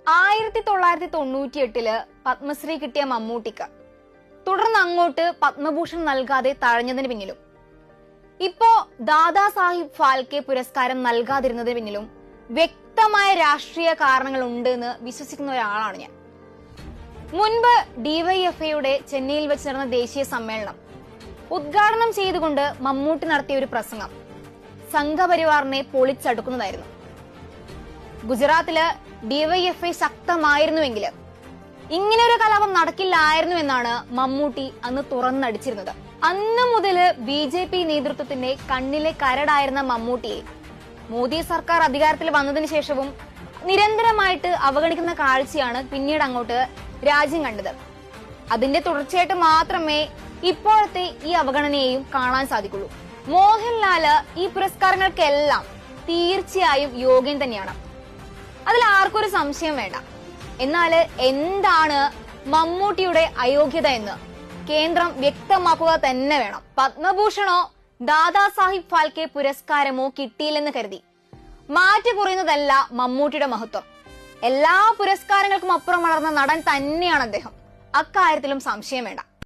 1998 പത്മശ്രീ കിട്ടിയ മമ്മൂട്ടിക്ക് തുടർന്ന് അങ്ങോട്ട് പത്മഭൂഷൺ നൽകാതെ തഴഞ്ഞതിന് പിന്നിലും ഇപ്പോ ദാദാ സാഹിബ് ഫാൽക്കെ പുരസ്കാരം നൽകാതിരുന്നതിന് പിന്നിലും വ്യക്തമായ രാഷ്ട്രീയ കാരണങ്ങൾ ഉണ്ട് എന്ന് വിശ്വസിക്കുന്ന ഒരാളാണ് ഞാൻ. മുൻപ് ഡിവൈഎഫ്ഐയുടെ ചെന്നൈയിൽ വെച്ച് നടന്ന ദേശീയ സമ്മേളനം ഉദ്ഘാടനം ചെയ്തുകൊണ്ട് മമ്മൂട്ടി നടത്തിയ ഒരു പ്രസംഗം സംഘപരിവാറിനെ പൊളിച്ചടുക്കുന്നതായിരുന്നു. ഗുജറാത്തില് ഡിവൈഎഫ്ഐ ശക്തമായിരുന്നുവെങ്കിൽ ഇങ്ങനെ ഒരു കലാപം നടക്കില്ലായിരുന്നു എന്നാണ് മമ്മൂട്ടി അന്ന് തുറന്നടിച്ചിരുന്നത്. അന്നു മുതല് BJP നേതൃത്വത്തിന്റെ കണ്ണിലെ കരടായിരുന്ന മമ്മൂട്ടിയെ മോദി സർക്കാർ അധികാരത്തിൽ വന്നതിന് ശേഷവും നിരന്തരമായിട്ട് അവഗണിക്കുന്ന കാഴ്ചയാണ് പിന്നീട് അങ്ങോട്ട് രാജ്യം കണ്ടത്. അതിന്റെ തുടർച്ചയായിട്ട് മാത്രമേ ഇപ്പോഴത്തെ ഈ അവഗണനയെയും കാണാൻ സാധിക്കുള്ളൂ. മോഹൻലാല് ഈ പുരസ്കാരങ്ങൾക്കെല്ലാം തീർച്ചയായും യോഗ്യൻ തന്നെയാണ്, അതിൽ ആർക്കൊരു സംശയം വേണ്ട. എന്നാൽ എന്താണ് മമ്മൂട്ടിയുടെ അയോഗ്യത എന്ന് കേന്ദ്രം വ്യക്തമാക്കുക തന്നെ വേണം. പത്മഭൂഷണോ ദാദാ സാഹിബ് ഫാൽക്കെ പുരസ്കാരമോ കിട്ടിയില്ലെന്ന് കരുതി മാറ്റി കുറയുന്നതല്ല മമ്മൂട്ടിയുടെ മഹത്വം. എല്ലാ പുരസ്കാരങ്ങൾക്കും അപ്പുറം വളർന്ന നടൻ തന്നെയാണ് അദ്ദേഹം, അക്കാര്യത്തിലും സംശയം വേണ്ട.